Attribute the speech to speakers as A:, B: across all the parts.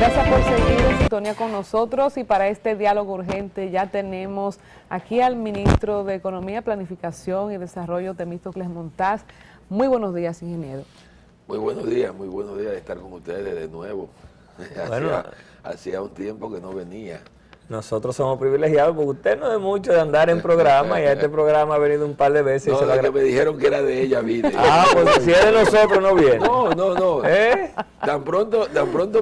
A: Gracias por seguir en sintonía con nosotros y para este diálogo urgente ya tenemos aquí al ministro de Economía, Planificación y Desarrollo, Temístocles Montaz. Muy buenos días, ingeniero.
B: Muy buenos días de estar con ustedes de nuevo.
C: Bueno,
B: hacía un tiempo que no venía.
C: Nosotros somos privilegiados porque usted no es mucho de andar en programa y a este programa ha venido un par de veces.
B: No, que me dijeron que era de ella, vine.
C: Ah, pues si es de nosotros no viene.
B: No.
C: ¿Eh?
B: Tan pronto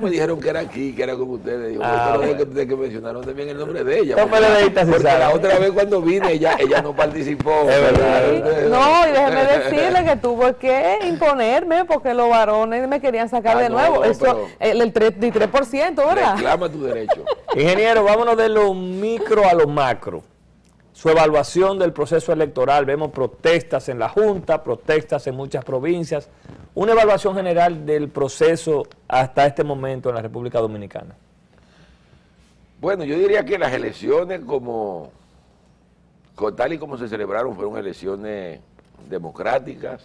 B: me dijeron que era aquí, que era con ustedes. Digo, bueno. que mencionaron también el nombre de ella.
C: Tómale de ahí,
B: porque la otra vez cuando vine ella no participó.
C: Es verdad.
A: No, y déjeme decirle que tuvo que imponerme porque los varones me querían sacar de nuevo. Eso, el 3%, ¿verdad?
B: Reclama tu derecho.
C: Ingeniero, vámonos de lo micro a lo macro. Su evaluación del proceso electoral, vemos protestas en la Junta, protestas en muchas provincias, una evaluación general del proceso hasta este momento en la República Dominicana.
B: Bueno, yo diría que las elecciones tal y como se celebraron fueron elecciones democráticas,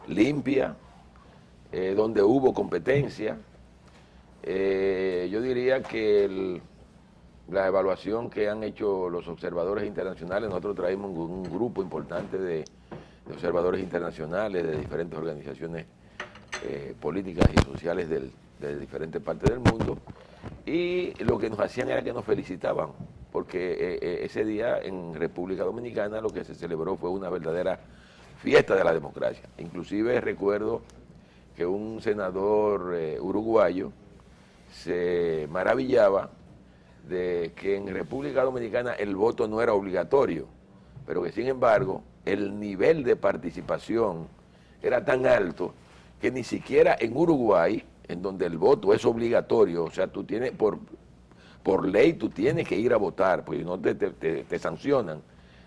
B: limpias, donde hubo competencia. Yo diría que la evaluación que han hecho los observadores internacionales, nosotros traemos un grupo importante de observadores internacionales de diferentes organizaciones políticas y sociales de diferentes partes del mundo, y lo que nos hacían era que nos felicitaban, porque ese día en República Dominicana lo que se celebró fue una verdadera fiesta de la democracia. Inclusive recuerdo que un senador uruguayo se maravillaba de que en República Dominicana el voto no era obligatorio, pero que sin embargo el nivel de participación era tan alto que ni siquiera en Uruguay, en donde el voto es obligatorio, o sea, tú tienes, por ley tú tienes que ir a votar, porque no te sancionan,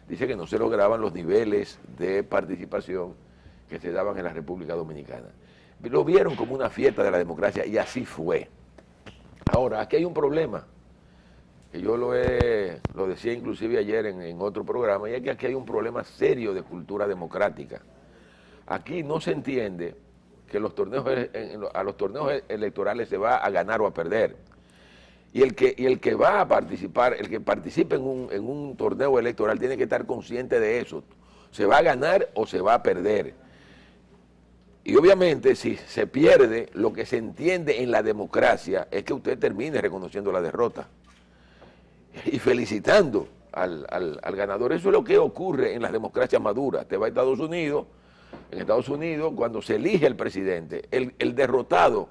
B: dice que no se lograban los niveles de participación que se daban en la República Dominicana. Lo vieron como una fiesta de la democracia y así fue. Ahora, aquí hay un problema, que yo lo decía inclusive ayer en otro programa, y es que aquí hay un problema serio de cultura democrática. Aquí no se entiende que a los torneos electorales se va a ganar o a perder. Y el que va a participar, el que participe en un torneo electoral tiene que estar consciente de eso. Se va a ganar o se va a perder. Y obviamente si se pierde, lo que se entiende en la democracia es que usted termine reconociendo la derrota y felicitando al ganador. Eso es lo que ocurre en las democracias maduras. Te va a Estados Unidos, en Estados Unidos cuando se elige el presidente, el derrotado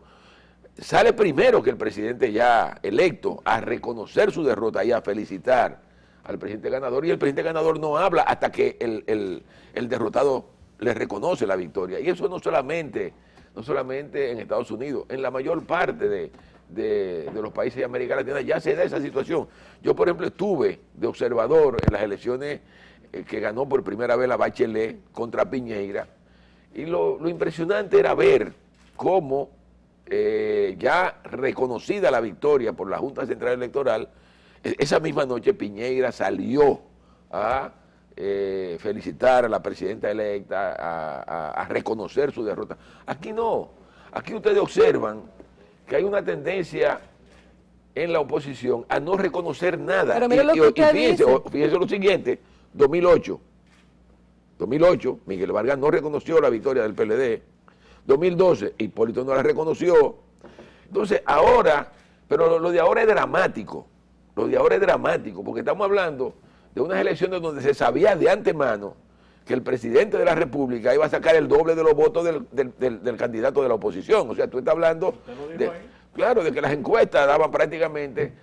B: sale primero que el presidente ya electo a reconocer su derrota y a felicitar al presidente ganador, y el presidente ganador no habla hasta que el derrotado le reconoce la victoria. Y eso no solamente en Estados Unidos, en la mayor parte de los países de América Latina ya se da esa situación. Yo, por ejemplo, estuve de observador en las elecciones que ganó por primera vez la Bachelet contra Piñera, y lo impresionante era ver cómo ya reconocida la victoria por la Junta Central Electoral, esa misma noche Piñera salió a felicitar a la presidenta electa, a reconocer su derrota. Aquí no, aquí ustedes observan que hay una tendencia en la oposición a no reconocer nada.
A: Pero mire lo que usted dice.
B: Fíjense lo siguiente, 2008, Miguel Vargas no reconoció la victoria del PLD. 2012, Hipólito no la reconoció. Entonces ahora, pero lo de ahora es dramático, porque estamos hablando de unas elecciones donde se sabía de antemano que el presidente de la República iba a sacar el doble de los votos del candidato de la oposición. O sea, tú estás hablando de que las encuestas daban prácticamente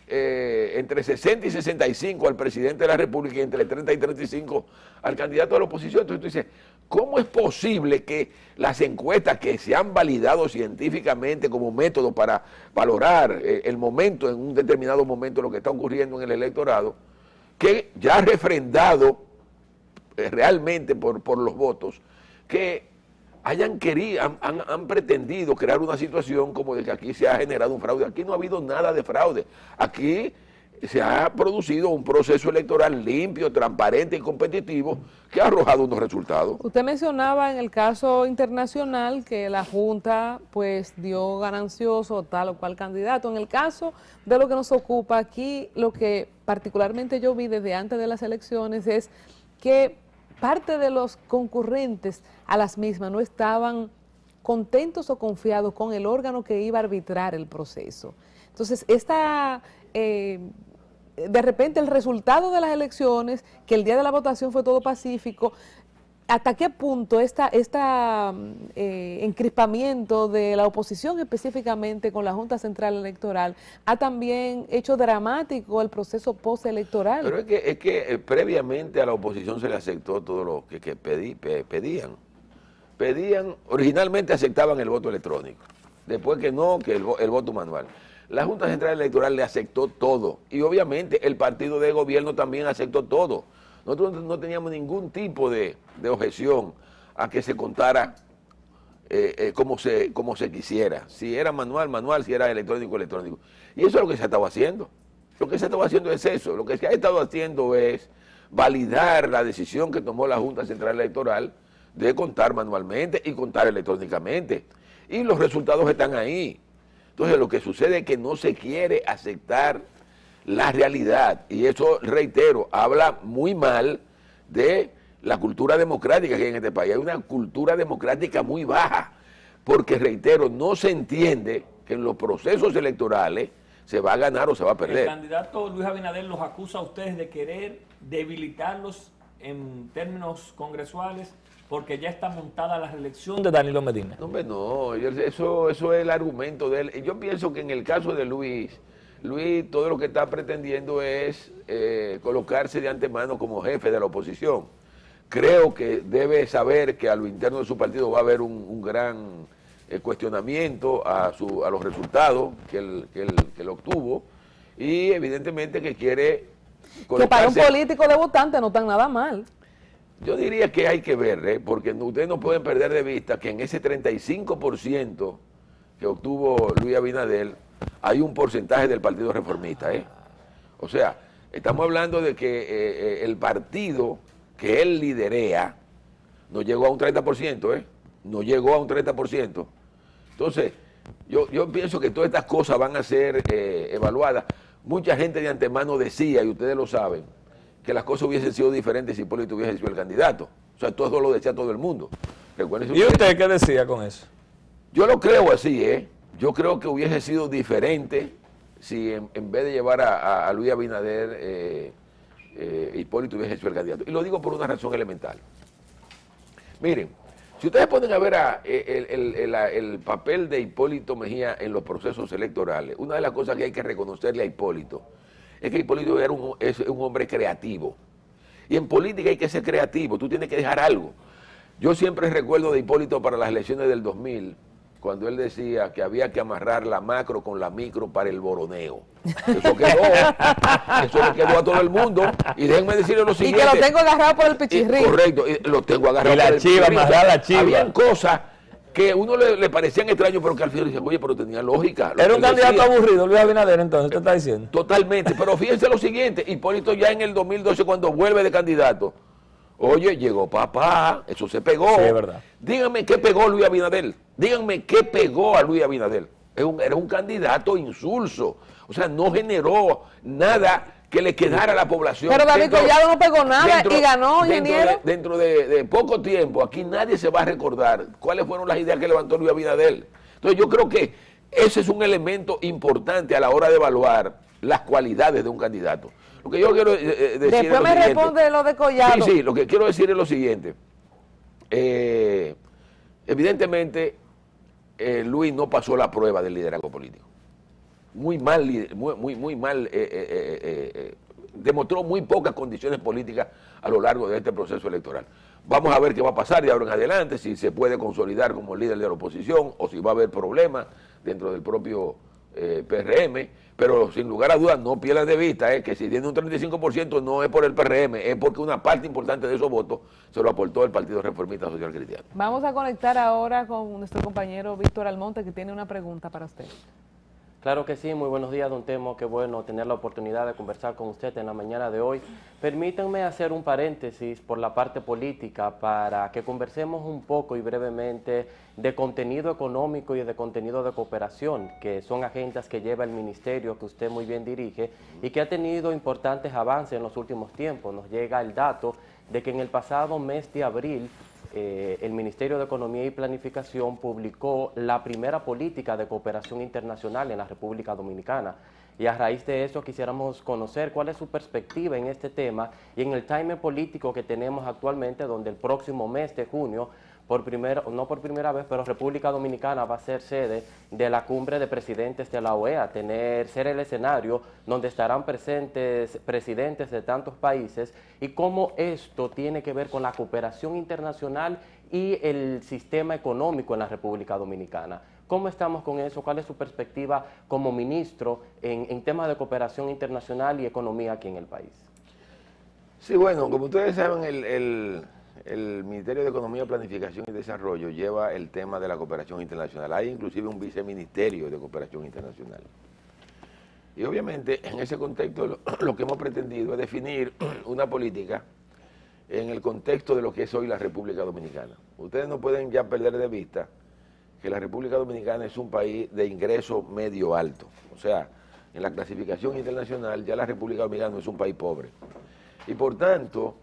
B: entre 60 y 65 al presidente de la República y entre 30 y 35 al candidato de la oposición. Entonces tú dices, ¿cómo es posible que las encuestas que se han validado científicamente como método para valorar el momento, en un determinado momento, lo que está ocurriendo en el electorado, que ya ha refrendado realmente por los votos, que hayan querido, han pretendido crear una situación como de que aquí se ha generado un fraude? Aquí no ha habido nada de fraude. Aquí se ha producido un proceso electoral limpio, transparente y competitivo que ha arrojado unos resultados.
A: Usted mencionaba en el caso internacional que la Junta pues dio ganancioso tal o cual candidato. En el caso de lo que nos ocupa aquí, lo que particularmente yo vi desde antes de las elecciones es que parte de los concurrentes a las mismas no estaban contentos o confiados con el órgano que iba a arbitrar el proceso. Entonces, de repente el resultado de las elecciones, que el día de la votación fue todo pacífico, ¿hasta qué punto este encrispamiento de la oposición específicamente con la Junta Central Electoral ha también hecho dramático el proceso postelectoral?
B: Pero es que previamente a la oposición se le aceptó todo lo que pedían. Originalmente aceptaban el voto electrónico, después que no, que el voto manual. La Junta Central Electoral le aceptó todo y obviamente el partido de gobierno también aceptó todo. Nosotros no teníamos ningún tipo de objeción a que se contara como se quisiera. Si era manual, si era electrónico. Y eso es lo que se estaba haciendo. Lo que se estaba haciendo es eso. Lo que se ha estado haciendo es validar la decisión que tomó la Junta Central Electoral de contar manualmente y contar electrónicamente. Y los resultados están ahí. Entonces lo que sucede es que no se quiere aceptar la realidad. Y eso, reitero, habla muy mal de la cultura democrática que hay en este país. Hay una cultura democrática muy baja. Porque, reitero, no se entiende que en los procesos electorales se va a ganar o se va a perder.
C: El candidato Luis Abinader los acusa a ustedes de querer debilitarlos en términos congresuales porque ya está montada la reelección de Danilo Medina.
B: No, hombre, no, eso es el argumento de él. Yo pienso que en el caso de Luis todo lo que está pretendiendo es colocarse de antemano como jefe de la oposición. Creo que debe saber que a lo interno de su partido va a haber un gran cuestionamiento a los resultados que él obtuvo y evidentemente que quiere
A: colocarse. Que para un político debutante no tan nada mal.
B: Yo diría que hay que ver, porque ustedes no pueden perder de vista que en ese 35% que obtuvo Luis Abinader hay un porcentaje del Partido Reformista. O sea, estamos hablando de que el partido que él liderea no llegó a un 30%, no llegó a un 30%. Entonces, yo pienso que todas estas cosas van a ser evaluadas. Mucha gente de antemano decía, y ustedes lo saben, que las cosas hubiesen sido diferentes si Hipólito hubiese sido el candidato. O sea, todo lo decía todo el mundo.
C: ¿Y usted qué decía con eso?
B: Yo lo creo así, Yo creo que hubiese sido diferente si en vez de llevar a Luis Abinader, Hipólito hubiese sido el candidato. Y lo digo por una razón elemental. Miren, si ustedes ponen a ver el papel de Hipólito Mejía en los procesos electorales, una de las cosas que hay que reconocerle a Hipólito es que Hipólito es un hombre creativo. Y en política hay que ser creativo, tú tienes que dejar algo. Yo siempre recuerdo de Hipólito para las elecciones del 2000, cuando él decía que había que amarrar la macro con la micro para el boroneo. Eso le quedó a todo el mundo. Y déjenme decirle lo siguiente.
A: Y que lo tengo agarrado por el pichirrín.
B: Correcto, lo tengo agarrado
C: por el pichirrín. Amarrar la chiva.
B: Habían cosas que a uno le parecían extraños, pero que al final decía, oye, pero tenía lógica.
C: Era un candidato aburrido, Luis Abinader, entonces, ¿usted está diciendo?
B: Totalmente, pero fíjense lo siguiente, Hipólito ya en el 2012, cuando vuelve de candidato, oye, llegó papá, eso se pegó.
C: Sí, es verdad.
B: Díganme qué pegó Luis Abinader, díganme qué pegó a Luis Abinader. Era un candidato insulso, o sea, no generó nada que le quedara a la población.
A: Pero David Collado no pegó nada y ganó, ingeniero.
B: Dentro de poco tiempo, aquí nadie se va a recordar cuáles fueron las ideas que levantó Luis Abinader. Entonces yo creo que ese es un elemento importante a la hora de evaluar las cualidades de un candidato. Lo que yo quiero decir
A: después me responde lo de Collado.
B: Sí, lo que quiero decir es lo siguiente. Evidentemente, Luis no pasó la prueba del liderazgo político. Muy mal, demostró muy pocas condiciones políticas a lo largo de este proceso electoral. Vamos a ver qué va a pasar de ahora en adelante, si se puede consolidar como líder de la oposición o si va a haber problemas dentro del propio PRM, pero sin lugar a dudas no pierdan de vista que si tiene un 35% no es por el PRM, es porque una parte importante de esos votos se lo aportó el Partido Reformista Social Cristiano.
A: Vamos a conectar ahora con nuestro compañero Víctor Almonte, que tiene una pregunta para usted.
D: Claro que sí, muy buenos días, don Temo, qué bueno tener la oportunidad de conversar con usted en la mañana de hoy. Permítanme hacer un paréntesis por la parte política para que conversemos un poco y brevemente de contenido económico y de contenido de cooperación, que son agendas que lleva el ministerio que usted muy bien dirige y que ha tenido importantes avances en los últimos tiempos. Nos llega el dato de que en el pasado mes de abril el Ministerio de Economía y Planificación publicó la primera política de cooperación internacional en la República Dominicana. Y a raíz de eso quisiéramos conocer cuál es su perspectiva en este tema y en el timing político que tenemos actualmente, donde el próximo mes de junio, no por primera vez, pero República Dominicana va a ser sede de la cumbre de presidentes de la OEA, ser el escenario donde estarán presentes presidentes de tantos países y cómo esto tiene que ver con la cooperación internacional y el sistema económico en la República Dominicana. ¿Cómo estamos con eso? ¿Cuál es su perspectiva como ministro en temas de cooperación internacional y economía aquí en el país?
B: Sí, bueno, como ustedes saben, el Ministerio de Economía, Planificación y Desarrollo lleva el tema de la cooperación internacional. Hay inclusive un viceministerio de cooperación internacional. Y obviamente en ese contexto lo que hemos pretendido es definir una política en el contexto de lo que es hoy la República Dominicana. Ustedes no pueden ya perder de vista que la República Dominicana es un país de ingreso medio alto. O sea, en la clasificación internacional ya la República Dominicana no es un país pobre. Y por tanto,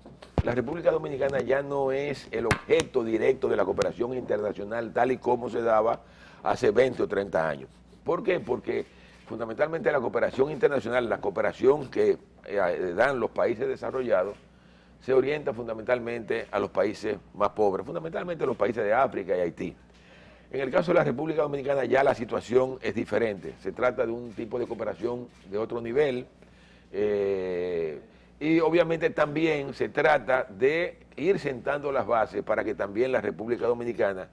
B: la República Dominicana ya no es el objeto directo de la cooperación internacional tal y como se daba hace 20 o 30 años. ¿Por qué? Porque fundamentalmente la cooperación internacional, la cooperación que dan los países desarrollados, se orienta fundamentalmente a los países más pobres, fundamentalmente a los países de África y Haití. En el caso de la República Dominicana ya la situación es diferente. Se trata de un tipo de cooperación de otro nivel. Y obviamente también se trata de ir sentando las bases para que también la República Dominicana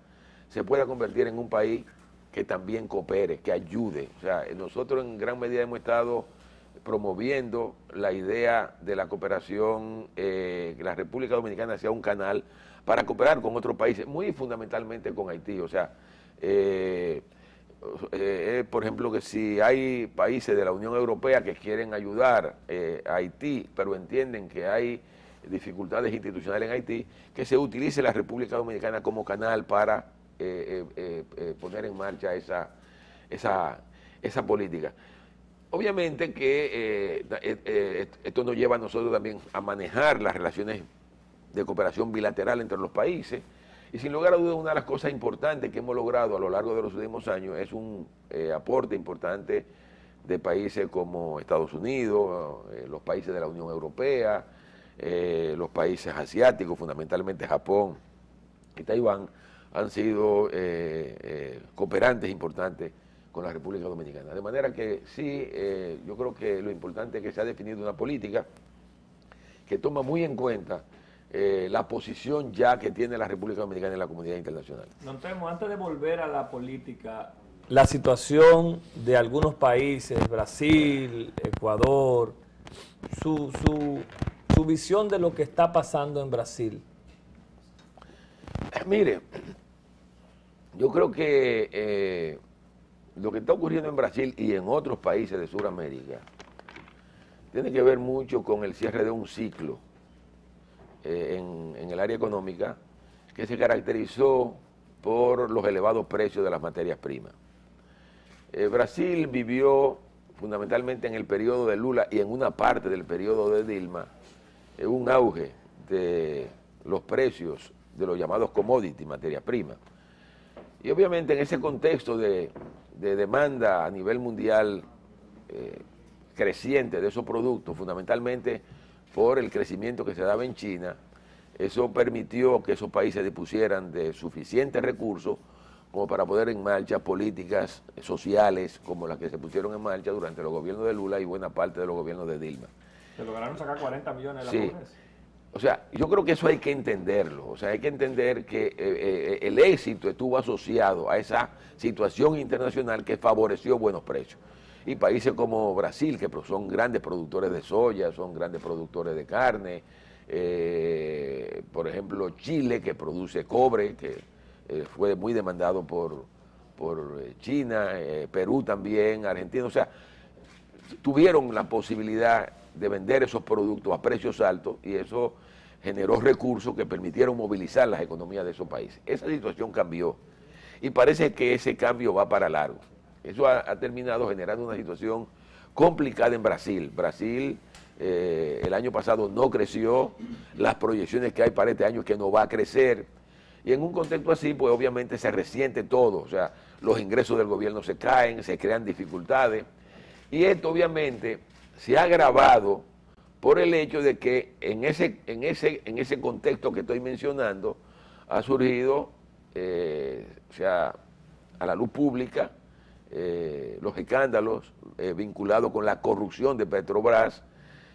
B: se pueda convertir en un país que también coopere, que ayude. O sea, nosotros en gran medida hemos estado promoviendo la idea de la cooperación, que la República Dominicana sea un canal para cooperar con otros países, muy fundamentalmente con Haití. O sea, por ejemplo, que si hay países de la Unión Europea que quieren ayudar a Haití, pero entienden que hay dificultades institucionales en Haití, que se utilice la República Dominicana como canal para poner en marcha esa política. Obviamente que esto nos lleva a nosotros también a manejar las relaciones de cooperación bilateral entre los países. Y sin lugar a dudas, una de las cosas importantes que hemos logrado a lo largo de los últimos años es un aporte importante de países como Estados Unidos, los países de la Unión Europea, los países asiáticos, fundamentalmente Japón y Taiwán, han sido cooperantes importantes con la República Dominicana. De manera que sí, yo creo que lo importante es que se ha definido una política que toma muy en cuenta la posición ya que tiene la República Dominicana en la comunidad internacional.
C: Don Temo, antes de volver a la política, la situación de algunos países, Brasil, Ecuador, su visión de lo que está pasando en Brasil.
B: Mire, yo creo que lo que está ocurriendo en Brasil y en otros países de Sudamérica tiene que ver mucho con el cierre de un ciclo en el área económica que se caracterizó por los elevados precios de las materias primas. Brasil vivió fundamentalmente en el periodo de Lula y en una parte del periodo de Dilma un auge de los precios de los llamados commodities, materias primas. Y obviamente en ese contexto de demanda a nivel mundial creciente de esos productos, fundamentalmente por el crecimiento que se daba en China, eso permitió que esos países dispusieran de suficientes recursos como para poner en marcha políticas sociales como las que se pusieron en marcha durante los gobiernos de Lula y buena parte de los gobiernos de Dilma.
C: Se lograron sacar 40 millones de la pobreza.
B: O sea, yo creo que eso hay que entenderlo. O sea, hay que entender que el éxito estuvo asociado a esa situación internacional que favoreció buenos precios. Y países como Brasil, que son grandes productores de soya, son grandes productores de carne, por ejemplo Chile, que produce cobre, que fue muy demandado por por China, Perú también, Argentina, o sea, tuvieron la posibilidad de vender esos productos a precios altos y eso generó recursos que permitieron movilizar las economías de esos países. Esa situación cambió y parece que ese cambio va para largo. Eso ha terminado generando una situación complicada en Brasil. Brasil el año pasado no creció, las proyecciones que hay para este año es que no va a crecer. Y en un contexto así, pues obviamente se resiente todo, o sea, los ingresos del gobierno se caen, se crean dificultades. Y esto obviamente se ha agravado por el hecho de que en ese contexto que estoy mencionando ha surgido, o sea, a la luz pública, los escándalos vinculados con la corrupción de Petrobras,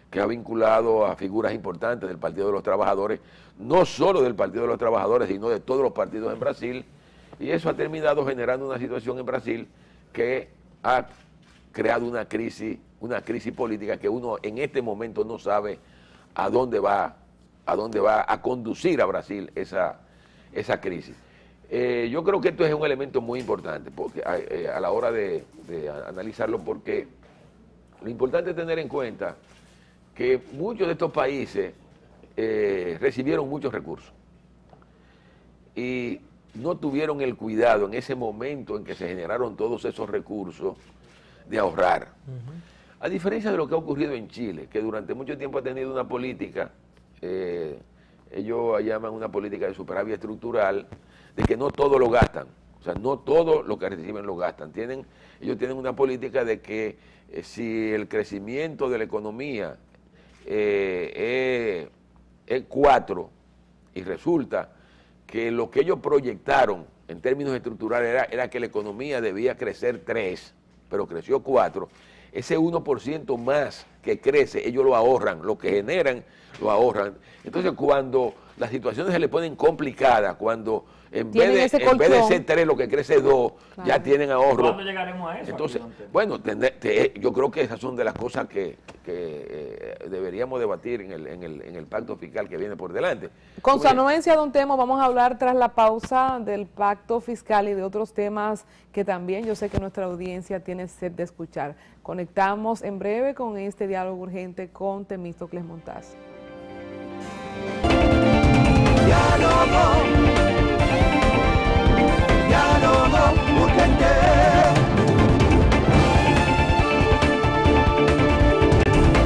B: que ha vinculado a figuras importantes del Partido de los Trabajadores, no solo del Partido de los Trabajadores, sino de todos los partidos en Brasil, y eso ha terminado generando una situación en Brasil que ha creado una crisis política que uno en este momento no sabe a dónde va a conducir a Brasil esa crisis. Yo creo que esto es un elemento muy importante porque a la hora de analizarlo, porque lo importante es tener en cuenta que muchos de estos países recibieron muchos recursos y no tuvieron el cuidado en ese momento en que se generaron todos esos recursos de ahorrar. A diferencia de lo que ha ocurrido en Chile, que durante mucho tiempo ha tenido una política, ellos llaman una política de superávit estructural, de que no todo lo gastan, o sea, no todo lo que reciben lo gastan. Ellos tienen una política de que si el crecimiento de la economía es 4 y resulta que lo que ellos proyectaron en términos estructurales era que la economía debía crecer 3, pero creció 4, ese 1% más que crece, ellos lo ahorran, lo que generan lo ahorran. Entonces cuando las situaciones se le ponen complicadas, cuando en vez de ser 3 lo que crece 2, claro, ya tienen ahorro.
C: ¿Cuándo llegaremos a eso?
B: Entonces, bueno, yo creo que esas son de las cosas que deberíamos debatir en el pacto fiscal que viene por delante.
A: Con su anuencia, don Temo, vamos a hablar tras la pausa del pacto fiscal y de otros temas que también yo sé que nuestra audiencia tiene sed de escuchar. Conectamos en breve con este diálogo urgente con Temístocles Montaz.
E: Diálogo urgente.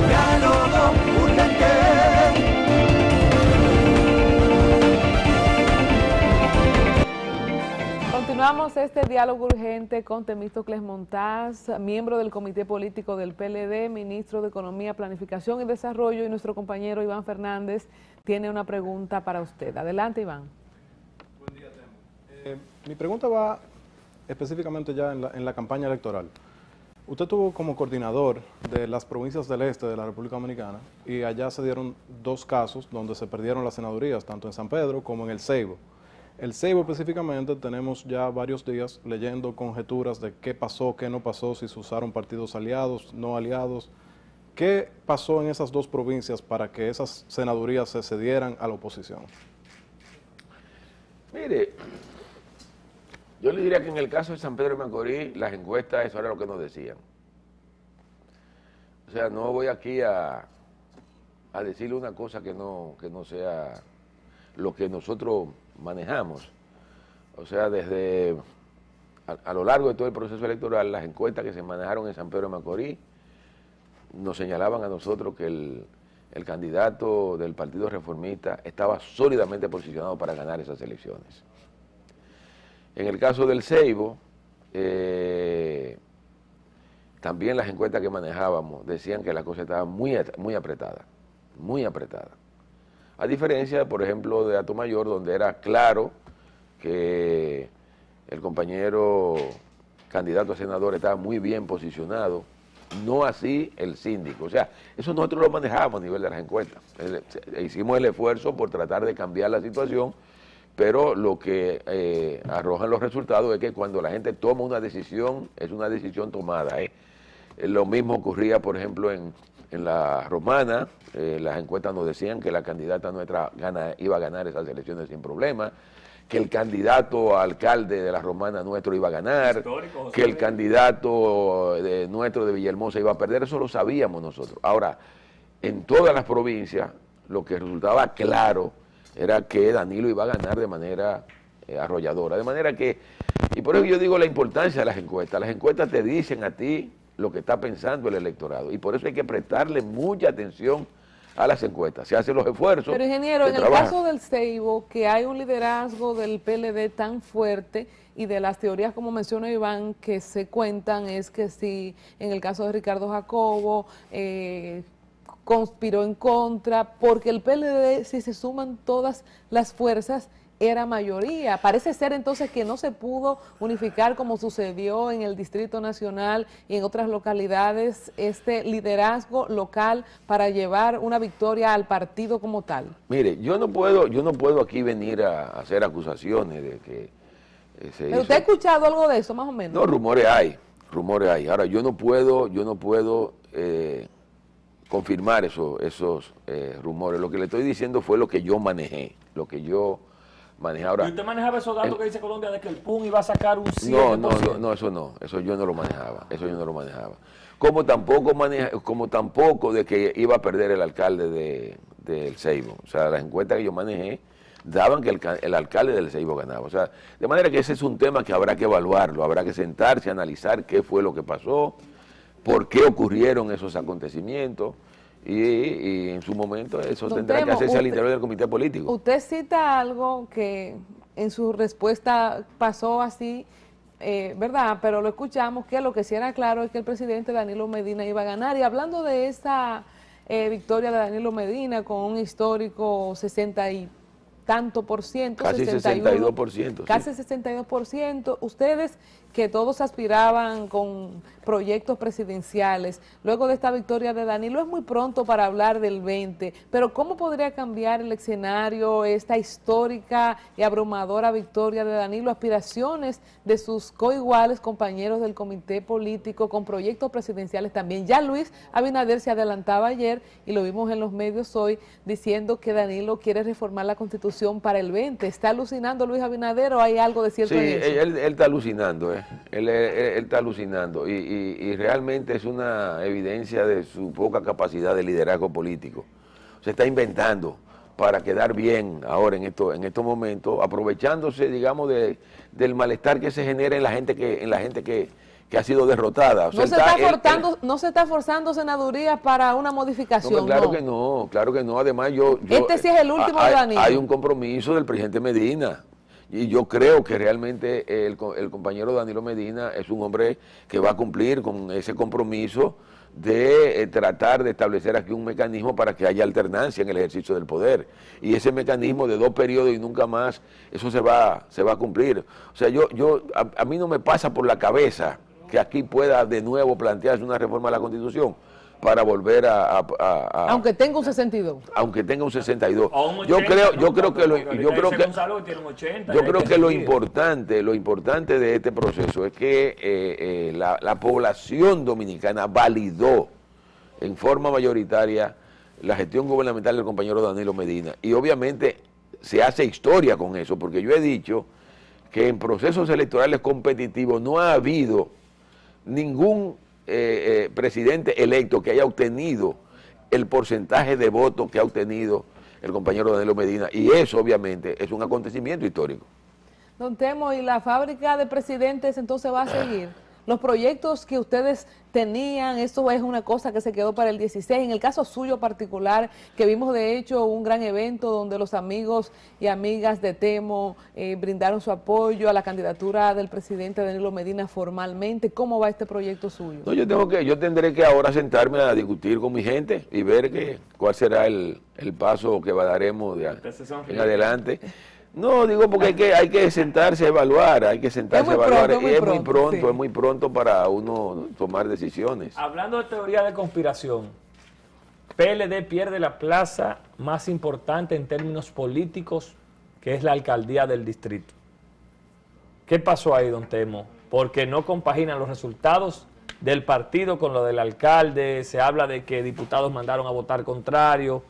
E: Diálogo urgente.
A: Continuamos este diálogo urgente con Temístocles Montaz, miembro del Comité Político del PLD, ministro de Economía, Planificación y Desarrollo, y nuestro compañero Iván Fernández tiene una pregunta para usted. Adelante, Iván.
F: Buen día, Temo. Mi pregunta va específicamente ya en la campaña electoral. Usted tuvo como coordinador de las provincias del este de la República Dominicana y allá se dieron 2 casos donde se perdieron las senadurías, tanto en San Pedro como en El Ceibo. El Ceibo específicamente tenemos ya varios días leyendo conjeturas de qué pasó, qué no pasó, si se usaron partidos aliados, no aliados. ¿Qué pasó en esas 2 provincias para que esas senadurías se cedieran a la oposición?
B: Mire, yo le diría que en el caso de San Pedro de Macorís, las encuestas, eso era lo que nos decían. O sea, no voy aquí a decirle una cosa que no sea lo que nosotros manejamos. O sea, a lo largo de todo el proceso electoral, las encuestas que se manejaron en San Pedro de Macorís nos señalaban a nosotros que el candidato del Partido Reformista estaba sólidamente posicionado para ganar esas elecciones. En el caso del Ceibo, también las encuestas que manejábamos decían que la cosa estaba muy apretada, muy apretada. A diferencia, por ejemplo, de Atomayor, donde era claro que el compañero candidato a senador estaba muy bien posicionado, no así el síndico. O sea, eso nosotros lo manejamos a nivel de las encuestas. Hicimos el esfuerzo por tratar de cambiar la situación, pero lo que arrojan los resultados es que cuando la gente toma una decisión, es una decisión tomada. Lo mismo ocurría, por ejemplo, en la Romana. Las encuestas nos decían que la candidata nuestra iba a ganar esas elecciones sin problema, que el candidato a alcalde de la Romana nuestro iba a ganar,
C: Histórico,
B: que el candidato nuestro de Villahermosa iba a perder, eso lo sabíamos nosotros. Ahora, en todas las provincias, lo que resultaba claro era que Danilo iba a ganar de manera arrolladora. De manera que, y por eso yo digo la importancia de las encuestas te dicen a ti lo que está pensando el electorado, y por eso hay que prestarle mucha atención a las encuestas, se hacen los esfuerzos.
A: Pero ingeniero,
B: se
A: en el
B: trabaja.
A: caso del Ceibo, que hay un liderazgo del PLD tan fuerte y de las teorías, como mencionó Iván, que se cuentan, es que si en el caso de Ricardo Jacobo conspiró en contra, porque el PLD, si se suman todas las fuerzas, era mayoría. Parece ser entonces que no se pudo unificar como sucedió en el Distrito Nacional y en otras localidades este liderazgo local para llevar una victoria al partido como tal.
B: Mire, yo no puedo aquí venir a hacer acusaciones de que
A: ¿Pero usted ha escuchado algo de eso, más o menos?
B: No, rumores hay. Ahora, yo no puedo confirmar esos rumores. Lo que le estoy diciendo fue lo que yo manejé, Ahora,
C: ¿y usted manejaba esos datos que dice Colombia de que el PUN iba a sacar un 7%?
B: No, eso yo no lo manejaba, Como tampoco de que iba a perder el alcalde del Ceibo. O sea, las encuestas que yo manejé daban que el alcalde del Ceibo ganaba. O sea, de manera que ese es un tema que habrá que evaluarlo, habrá que sentarse, analizar qué fue lo que pasó, por qué ocurrieron esos acontecimientos. Y en su momento eso tendrá que hacerse al interior del comité político.
A: Usted cita algo que en su respuesta pasó así, ¿verdad? Pero lo escuchamos, que lo que sí era claro es que el presidente Danilo Medina iba a ganar. Y hablando de esa victoria de Danilo Medina con un histórico 60 y tanto por ciento,
B: casi
A: 61,
B: 62%.
A: Casi
B: sí.
A: 62%. Ustedes que todos aspiraban con proyectos presidenciales, luego de esta victoria de Danilo, es muy pronto para hablar del 20, pero ¿cómo podría cambiar el escenario, esta histórica y abrumadora victoria de Danilo, aspiraciones de sus coiguales compañeros del comité político con proyectos presidenciales también? Ya Luis Abinader se adelantaba ayer, y lo vimos en los medios hoy, diciendo que Danilo quiere reformar la Constitución para el 20. ¿Está alucinando Luis Abinader o hay algo de cierto en eso?
B: Sí, él está alucinando, Él está alucinando y realmente es una evidencia de su poca capacidad de liderazgo político. Se está inventando para quedar bien ahora en estos momentos, aprovechándose, digamos, del malestar que se genera en la gente que ha sido derrotada. O sea,
A: no se está forzando senadurías para una modificación.
B: No, claro que no. Además,
A: este sí es el último de Danilo.
B: Hay un compromiso del presidente Medina. Y yo creo que realmente el compañero Danilo Medina es un hombre que va a cumplir con ese compromiso de tratar de establecer aquí un mecanismo para que haya alternancia en el ejercicio del poder. Y ese mecanismo de 2 periodos y nunca más, eso se va a cumplir. O sea, a mí no me pasa por la cabeza que aquí pueda de nuevo plantearse una reforma de la Constitución para volver
A: aunque tenga un 62.
B: Aunque tenga un 62.
C: Yo creo
B: que lo importante de este proceso es que la población dominicana validó en forma mayoritaria la gestión gubernamental del compañero Danilo Medina. Y obviamente se hace historia con eso, porque yo he dicho que en procesos electorales competitivos no ha habido ningún presidente electo que haya obtenido el porcentaje de votos que ha obtenido el compañero Danilo Medina, y eso obviamente es un acontecimiento histórico.
A: Don Temo, ¿y la fábrica de presidentes entonces va a seguir? Los proyectos que ustedes tenían, eso es una cosa que se quedó para el 16. En el caso suyo particular, que vimos de hecho un gran evento donde los amigos y amigas de Temo brindaron su apoyo a la candidatura del presidente Danilo Medina formalmente. ¿Cómo va este proyecto suyo?
B: No, yo tendré que ahora sentarme a discutir con mi gente y ver cuál será el paso que daremos en adelante. No, digo porque hay que sentarse a evaluar, Es muy pronto para uno tomar decisiones.
C: Hablando de teoría de conspiración, PLD pierde la plaza más importante en términos políticos, que es la alcaldía del distrito. ¿Qué pasó ahí, don Temo? Porque no compaginan los resultados del partido con lo del alcalde, se habla de que diputados mandaron a votar contrario.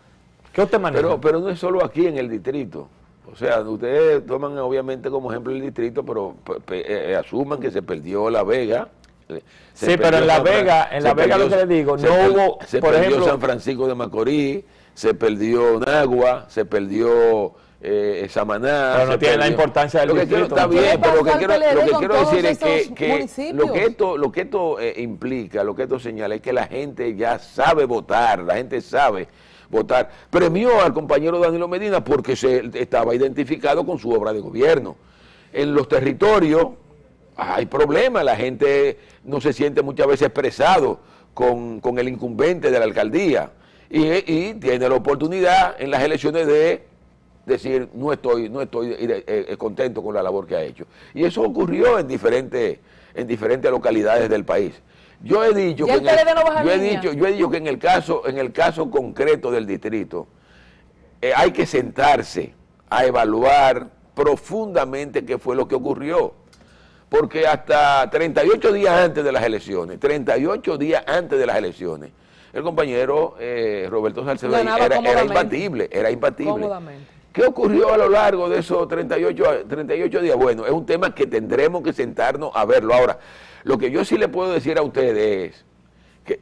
C: ¿Qué usted maneja?
B: Pero no es solo aquí en el distrito. O sea, ustedes toman obviamente como ejemplo el distrito, pero asuman que se perdió La Vega.
C: Sí, pero en La Vega, lo que les digo, no hubo,
B: se
C: por
B: perdió
C: ejemplo,
B: San Francisco de Macorís, se perdió Nagua, se perdió Samaná.
C: pero no tiene la importancia del distrito.
B: Está bien, pero lo que quiero decir es que lo que esto implica, lo que esto señala es que la gente ya sabe votar, la gente sabe votar. Premió al compañero Danilo Medina porque se estaba identificado con su obra de gobierno. En los territorios hay problemas, la gente no se siente muchas veces expresado con el incumbente de la alcaldía y tiene la oportunidad en las elecciones de decir no estoy contento con la labor que ha hecho. Y eso ocurrió en diferentes localidades del país. Yo he dicho que en el caso concreto del distrito hay que sentarse a evaluar profundamente qué fue lo que ocurrió. Porque hasta 38 días antes de las elecciones, el compañero Roberto Salcedo era imbatible.
A: Cómodamente.
B: ¿Qué ocurrió a lo largo de esos 38 días? Bueno, es un tema que tendremos que sentarnos a verlo. Ahora, lo que yo sí le puedo decir a ustedes es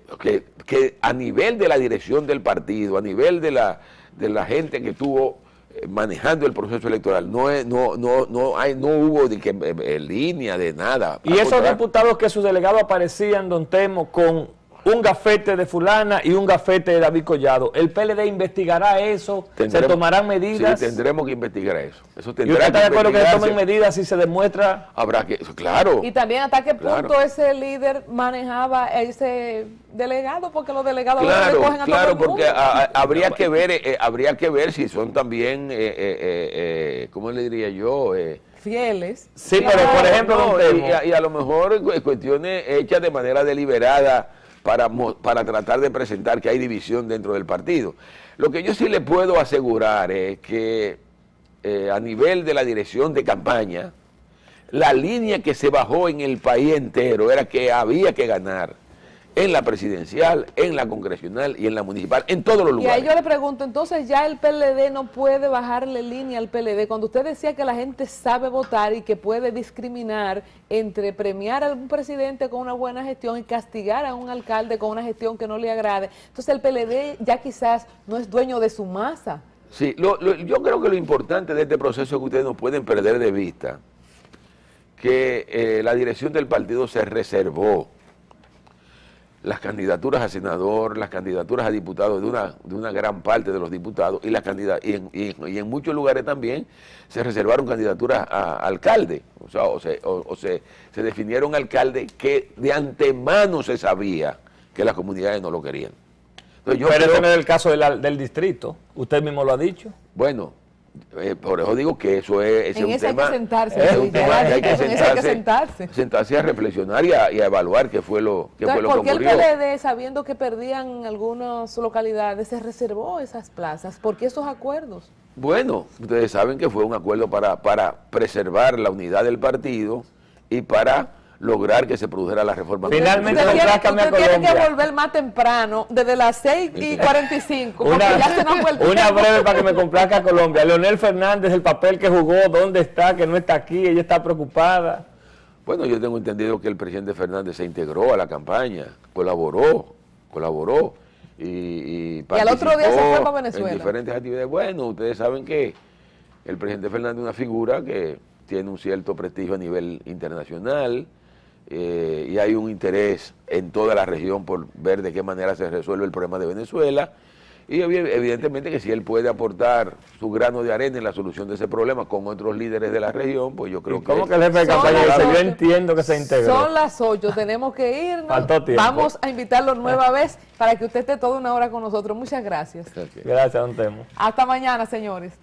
B: que a nivel de la dirección del partido, a nivel de la gente que estuvo manejando el proceso electoral, no hubo línea de nada.
C: Y esos diputados que sus delegados aparecían, don Temo, con un gafete de fulana y un gafete de David Collado, ¿el PLD investigará eso? ¿Se tomarán medidas?
B: Sí, tendremos que investigar eso.
C: ¿Y usted está de acuerdo que se tomen medidas si se demuestra?
B: Habrá que, claro.
A: Y también hasta qué punto ese líder manejaba ese delegado, porque los delegados recogen a todo el mundo.
B: Porque habría que ver si son también, ¿cómo le diría yo?
A: Fieles.
C: Sí, pero por ejemplo,
B: y a lo mejor cuestiones hechas de manera deliberada para tratar de presentar que hay división dentro del partido. Lo que yo sí le puedo asegurar es que a nivel de la dirección de campaña, la línea que se bajó en el país entero era que había que ganar en la presidencial, en la congresional y en la municipal, en todos los lugares.
A: Y ahí yo le pregunto, entonces ya el PLD no puede bajarle línea al PLD. Cuando usted decía que la gente sabe votar y que puede discriminar entre premiar a un presidente con una buena gestión y castigar a un alcalde con una gestión que no le agrade, entonces el PLD ya quizás no es dueño de su masa.
B: Sí, yo creo que lo importante de este proceso es que ustedes no pueden perder de vista que la dirección del partido se reservó las candidaturas a senador, las candidaturas a diputados de una gran parte de los diputados y y en muchos lugares también se reservaron candidaturas a alcalde, se definieron alcaldes que de antemano se sabía que las comunidades no lo querían. Entonces,
C: pero ese no es el caso del distrito, usted mismo lo ha dicho.
B: Bueno, por eso digo que eso es un tema.
A: Es un tema que hay que
B: sentarse a reflexionar y a evaluar qué fue lo que ocurrió.
A: ¿Por qué el PLD, sabiendo que perdían algunas localidades, se reservó esas plazas? ¿Por qué esos acuerdos?
B: Bueno, ustedes saben que fue un acuerdo para preservar la unidad del partido y para lograr que se produjera la reforma.
C: Finalmente
A: usted tiene que volver más temprano, desde las 6:45, porque ya se nos fue el tiempo.
C: Una breve para que me complazca Colombia. Leonel Fernández, el papel que jugó, ¿dónde está? Que no está aquí, ella está preocupada.
B: Bueno, yo tengo entendido que el presidente Fernández se integró a la campaña, colaboró y participó
A: al otro día se fue para Venezuela.
B: En diferentes actividades. Bueno, ustedes saben que el presidente Fernández es una figura que tiene un cierto prestigio a nivel internacional, y hay un interés en toda la región por ver de qué manera se resuelve el problema de Venezuela, y evidentemente que si él puede aportar su grano de arena en la solución de ese problema con otros líderes de la región, pues yo creo que...
C: ¿Cómo que el jefe de campaña dice? Yo entiendo que se integró.
A: Son las 8, tenemos que irnos.
C: Faltó tiempo.
A: Vamos a invitarlo nueva vez para que usted esté toda una hora con nosotros. Muchas gracias.
B: Okay.
C: Gracias, don Temo.
A: Hasta mañana, señores.